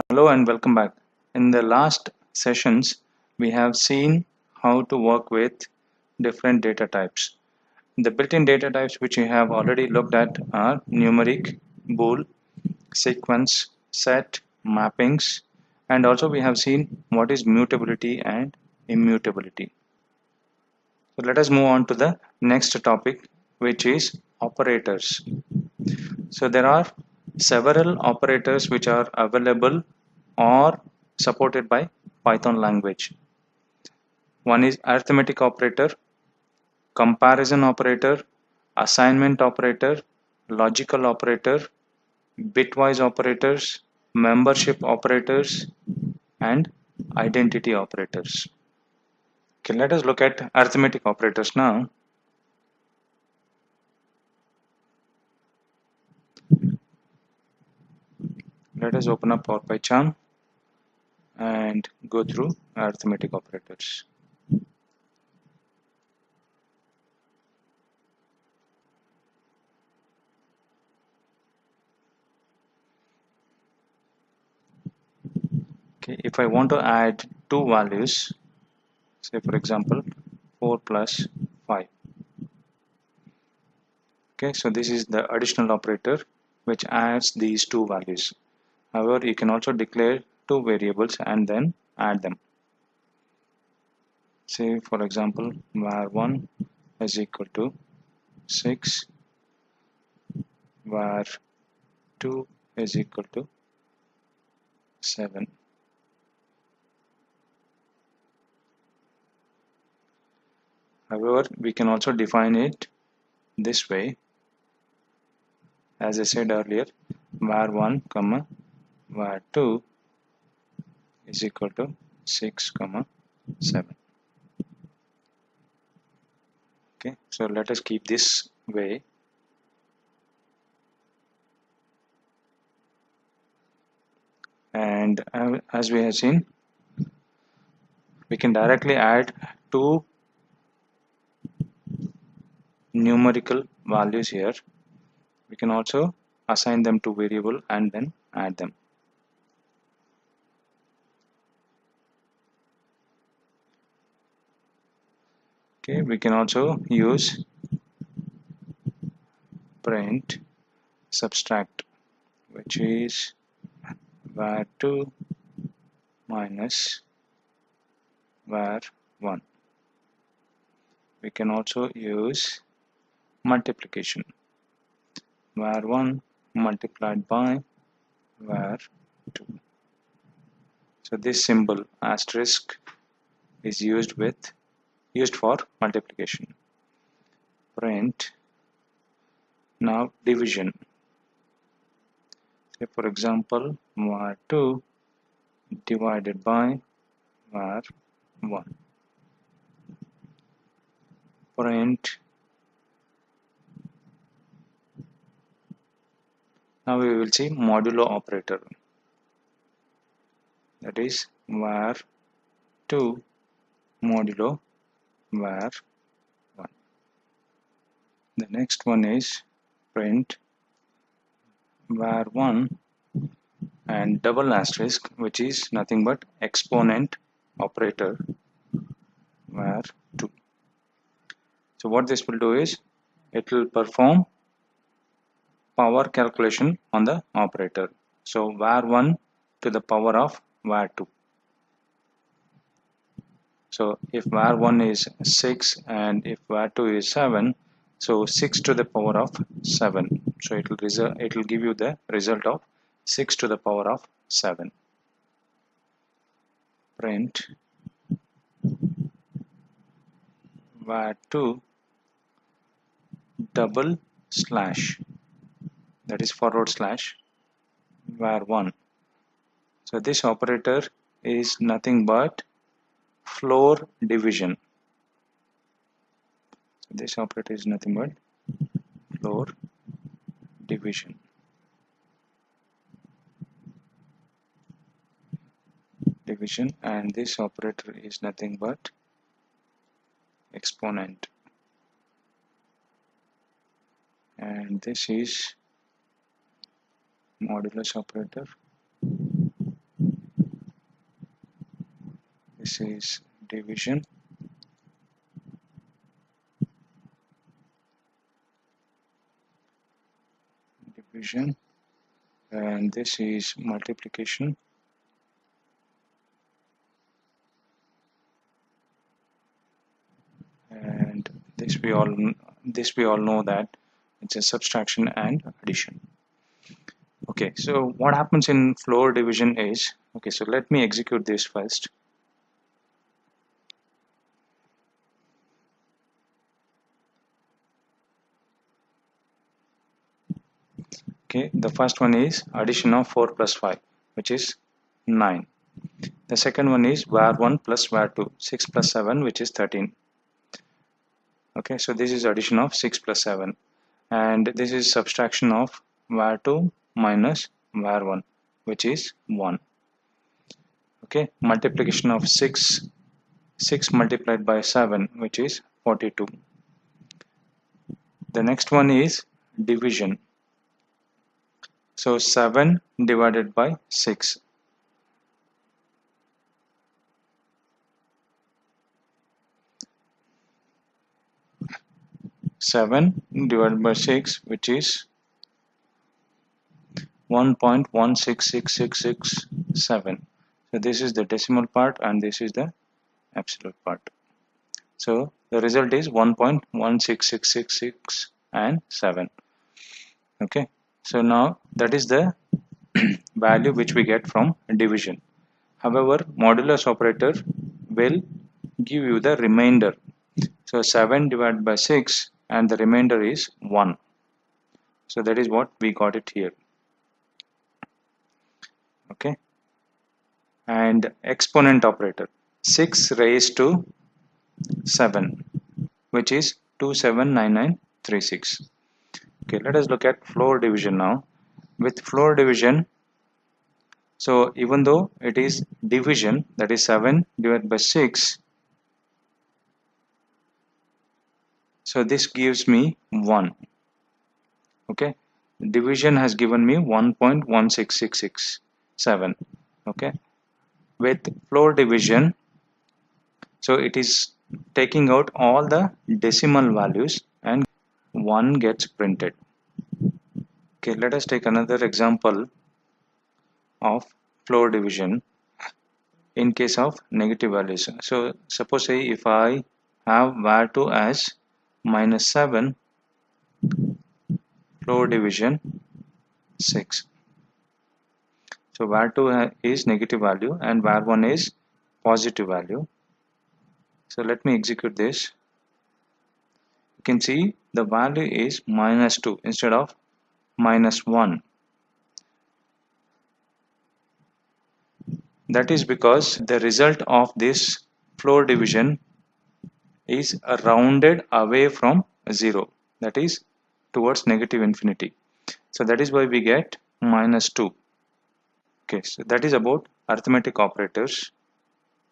Hello and welcome back. In the last sessions, we have seen how to work with different data types. The built-in data types which we have already looked at are numeric, bool, sequence, set, mappings, and also we have seen what is mutability and immutability. So let us move on to the next topic, which is operators. So there are several operators which are available or supported by Python language. One is arithmetic operator, comparison operator, assignment operator, logical operator, bitwise operators, membership operators, and identity operators. Okay, let us look at arithmetic operators now. Let us open up our PyCharm and go through arithmetic operators. Okay, if I want to add two values, say for example 4 plus 5. Okay, so this is the additional operator which adds these two values. However, you can also declare two variables and then add them. Say for example var1 is equal to 6, var2 is equal to 7. However, we can also define it this way. As I said earlier, var1 comma var2 is equal to 6 comma 7. Okay, so let us keep this way. And as we have seen, we can directly add two numerical values here. We can also assign them to variable and then add them. Okay, we can also use print subtract, which is var2 minus var1. We can also use multiplication, var1 multiplied by var2. So this symbol asterisk is used for multiplication. Print now division. Say for example var2 divided by var1. Print. Now we will see modulo operator. That is var2 modulo var1. The next one is print var1 and double asterisk, which is nothing but exponent operator var2. So what this will do is it will perform power calculation on the operator. So var1 to the power of var2. So if var1 is 6 and if var2 is 7, so 6 to the power of 7. So it will give you the result of 6 to the power of 7. Print var2 double slash, that is forward slash var1. So this operator is nothing but floor division. So this operator is nothing but floor division. And this operator is nothing but exponent. And this is modulus operator. This is division. And this is multiplication. And this we all know that it's a subtraction and addition. Okay, so what happens in floor division is, okay, so let me execute this first. Okay, the first one is addition of 4 plus 5, which is 9. The second one is var1 plus var2, 6 plus 7, which is 13. Okay, so this is addition of 6 plus 7. And this is subtraction of var2 minus var1, which is 1. Okay, multiplication of 6 multiplied by 7, which is 42. The next one is division. So 7 divided by 6. 7 divided by 6, which is 1.166667. So this is the decimal part and this is the absolute part. So the result is 1.16666 and 7. Okay, so now that is the value which we get from division. However, modulus operator will give you the remainder. So 7 divided by 6 and the remainder is 1. So that is what we got it here. Okay, and exponent operator, 6 raised to 7, which is 279936. Okay, let us look at floor division now. With floor division, so even though it is division, that is 7 divided by 6, so this gives me 1. Okay, division has given me 1.16667. Okay, with floor division, so it is taking out all the decimal values and 1 gets printed. Okay, let us take another example of floor division in case of negative values. So suppose say if I have var2 as minus 7, floor division 6. So var2 is negative value and var1 is positive value. So let me execute this. You can see the value is minus 2 instead of minus 1. That is because the result of this floor division is rounded away from 0, that is towards negative infinity. So that is why we get minus 2. Okay, so that is about arithmetic operators.